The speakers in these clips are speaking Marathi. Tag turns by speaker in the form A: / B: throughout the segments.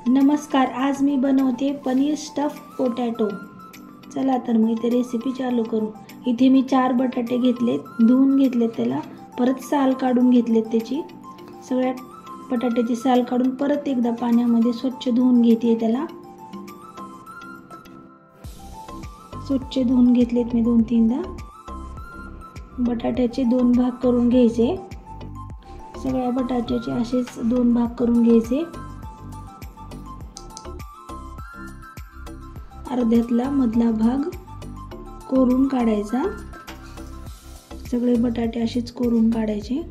A: नमस्कार, आज मी बनवते पनीर स्टफ पोटॅटो। चला तर मग इथे रेसिपी चालू करू। इथे मी 4 बटाटे घेतलेत, धुवून घेतलेत, त्याला परत साल काढून घेतलेत। त्याची सगळ्या बटाट्याची साल काढून परत एकदा पाण्यामध्ये स्वच्छ धुवून घेते। त्याला स्वच्छ धुवून घेतलेत मी 2-3दा। बटाट्याचे 2 भाग करून घ्यायचे। सगळ्या बटाट्याचे असेच 2 भाग करून घ्यायचे। अर्ध्यातला मधला भाग कोरून काढायचा। सगळे बटाटे असेच कोरून काढायचे।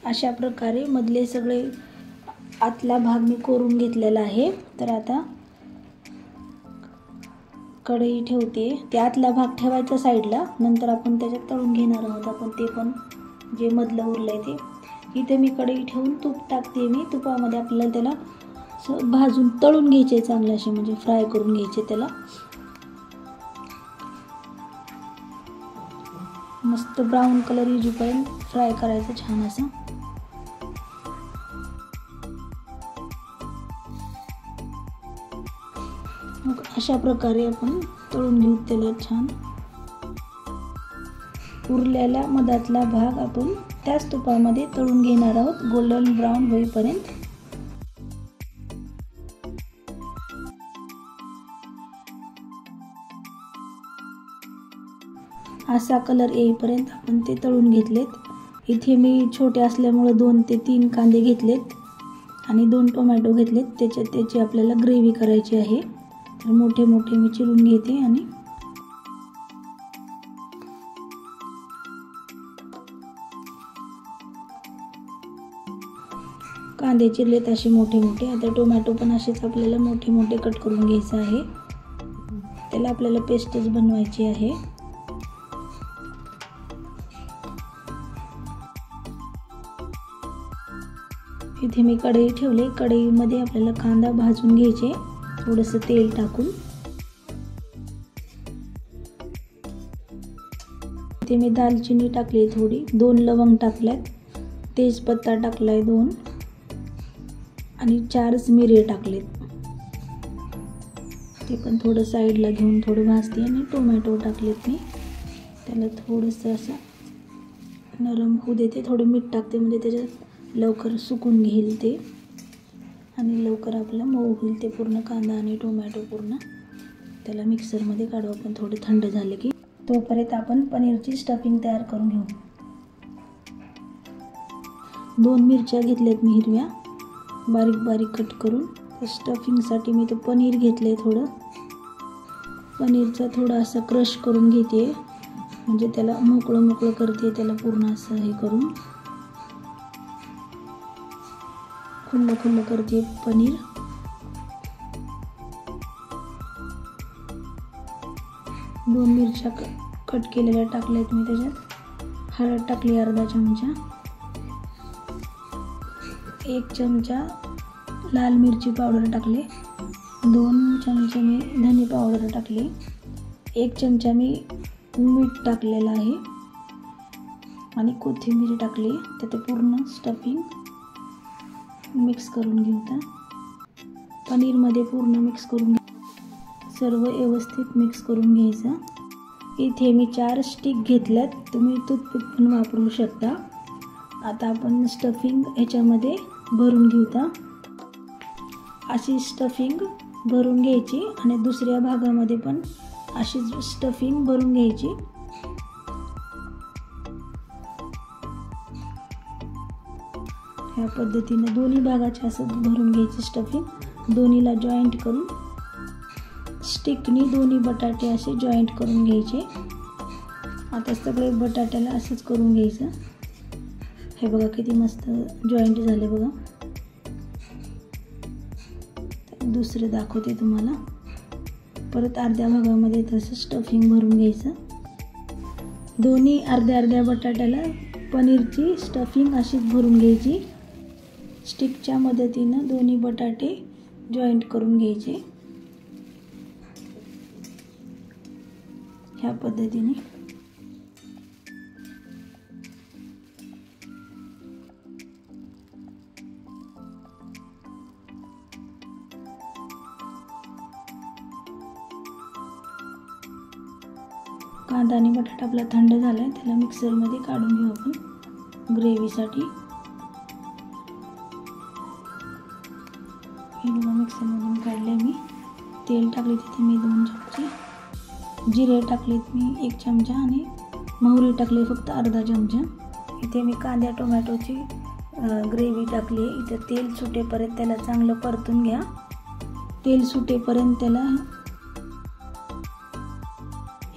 A: अशा प्रकारे मधले सगळे आतला भाग मी कोरून घेतलेला आहे। तर आता कढई ठेवते। ते आतला भाग ठेवायचा साईडला, नंतर आपण त्याच्यात तळून घेणार आहोत आपण ते पण जे मधलं उरलंय ते। इथे मी कढई ठेवून तूप टाकते। मी तुपामध्ये आपल्याला त्याला भाजून तळून घ्यायचे चांगले असे, म्हणजे फ्राय करून घ्यायचे। त्याला मस्त ब्राऊन कलर येईपर्यंत फ्राय करायचं छान असं। मग अशा प्रकारे आपण तळून घेऊ त्याला छान। उरलेला मधातला भाग आपण त्याच तुपामध्ये तळून घेणार आहोत गोल्डन ब्राऊन होईपर्यंत। असा कलर येईपर्यंत आपण ते तळून घेतलेत। इथे मी छोटे असल्यामुळे 2 ते 3 कांदे घेतलेत आणि 2 टोमॅटो घेतलेत। त्याची आपल्याला ग्रेव्ही करायची आहे। तर मोठे मोठे मी चिरून घेते आणि कांदे चिरलेत असे मोठे मोठे। आता टोमॅटो पण असेच आपल्याला मोठे मोठे कट करून घ्यायचं आहे। त्याला आपल्याला पेस्टच बनवायची आहे। इथे मी कढई ठेवली। कढईमध्ये आपल्याला कांदा भाजून घ्यायचे थोडंसं तेल टाकून। इथे मी दालचिनी टाकली थोडी, 2 लवंग टाकल्यात, तेजपत्ता टाकलाय 2 आणि 4 मिरे टाकलेत। ते पण थोडं साईडला घेऊन थोडं भाजते आणि टोमॅटो टाकलेत मी। त्याला थोडंसं असं नरम होऊ देते। थोडं मीठ टाकते म्हणजे त्याच्यात लवकर सुकून घेईल ते आणि लवकर आपलं मऊ होईल ते पूर्ण कांदा आणि टोमॅटो पूर्ण। त्याला मिक्सरमध्ये काढू आपण थोडे थंड झाले की। तोपर्यंत आपण पनीरची स्टफिंग तयार करून घेऊ। 2 मिरच्या घेतल्यात मी हिरव्या, बारीक बारीक कट करून। स्टफिंगसाठी मी तो पनीर घेतले। थोडं पनीरचा थोडा असं क्रश करून घेते, म्हणजे त्याला मोकळं मोकळं करते त्याला पूर्ण असं हे करून खुल्लं खुल्लं करते पनीर। दोन मिरच्या कट केलेल्या टाकल्यात मी त्याच्यात। हळद टाकली अर्धा चमचा, 1 चमचा लाल मिरची पावडर टाकले, 2 चमचे मी धने पावडर टाकली, 1 चमचा मी मीठ टाकलेलं आहे आणि कोथिंबीर टाकली। तर ते पूर्ण स्टफिंग मिक्स करून घेऊ। आता पनीरमध्ये पूर्ण मिक्स करून सर्व व्यवस्थित मिक्स करून घ्यायचं। इथे मी 4 स्टिक घेतल्यात, तुम्ही टूथपिक पण वापरू शकता। आता आपण स्टफिंग ह्याच्यामध्ये भरून घेऊ। आता अशी स्टफिंग भरून घ्यायची आणि दुसऱ्या भागामध्ये पण अशी स्टफिंग भरून घ्यायची। ह्या पद्धतीने दोन्ही भागाचे असं भरून घ्यायची स्टफिंग। दोन्हीला जॉईंट करून स्टिकनी दोन्ही बटाटे असे जॉईंट करून घ्यायचे। आता सगळे बटाट्याला असंच करून घ्यायचं। हे बघा किती मस्त जॉईंट झाले बघा। दुसरे दाखवते तुम्हाला। परत अर्ध्या भागामध्ये तसं स्टफिंग भरून घ्यायचं. दोन्ही अर्ध्या अर्ध्या बटाट्याला पनीरची स्टफिंग अशीच भरून घ्यायची. स्टिकच्या मदतीनं दोन्ही बटाटे जॉईंट करून घ्यायचे ह्या पद्धतीने. कांदा आणि बटाटा आपला थंड झाला आहे, त्याला मिक्सरमध्ये काढून घेऊ आपण ग्रेव्हीसाठी. हे बघा मिक्सरमधून काढले मी. तेल टाकले तिथे मी 2 चमचे, जिरे टाकलेत मी 1 चमचा आणि मोहरी टाकले फक्त अर्धा चमचा. इथे मी कांदा टोमॅटोची ग्रेव्ही टाकली. इथे तेल सुटेपर्यंत त्याला चांगलं परतून घ्या. तेल सुटेपर्यंत त्याला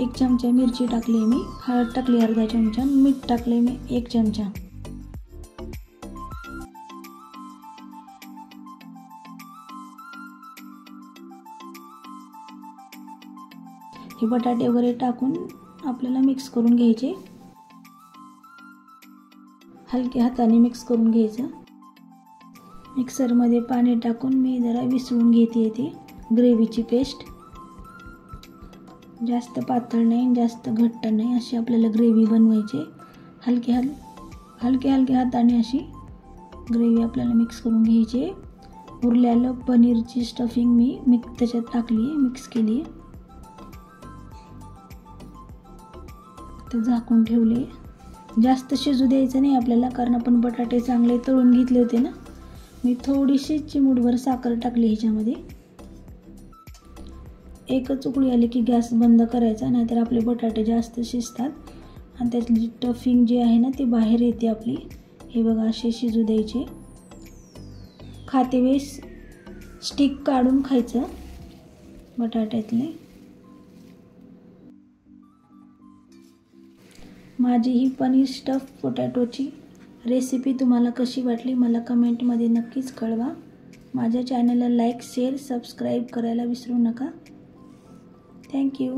A: 1 चमचा मिरची टाकली मी, हळद टाकली अर्धा चमचा, मीठ टाकले मी 1 चमचा. हे बटाटे वगैरे टाकून आपल्याला मिक्स करून घ्यायचे. हलक्या हाताने मिक्स करून घ्यायचं. मिक्सरमध्ये पाणी टाकून मी जरा विसळून घेते ती ग्रेव्हीची पेस्ट. जास्त पातळ नाही, जास्त घट्ट नाही, अशी आपल्याला ग्रेव्ही बनवायची. हलक्या हाताने अशी ग्रेव्ही आपल्याला मिक्स करून घ्यायची. उरलेलं पनीरची स्टफिंग मी त्याच्यात टाकली आहे, मिक्स केली आहे. तर झाकून ठेवले. जास्त शिजू द्यायचं नाही आपल्याला, कारण आपण बटाटे चांगले तळून घेतले होते ना. मी थोडीशी चिमूटभर साखर टाकली ह्याच्यामध्ये. एकच उकळी आली की गॅस बंद करायचा, नाहीतर आपले बटाटे जास्त शिजतात आणि त्यातली स्टफिंग जी आहे ना ती बाहेर येते आपली. हे बघा असे शिजू द्यायचे. खाते वेळेस स्टिक काढून खायचं बटाट्यातले. माझी ही पनीर स्टफ पोटॅटोची रेसिपी तुम्हाला कशी वाटली मला कमेंटमध्ये नक्कीच कळवा. माझ्या चॅनलला लाईक, शेअर, सबस्क्राईब करायला विसरू नका. थँक्यू.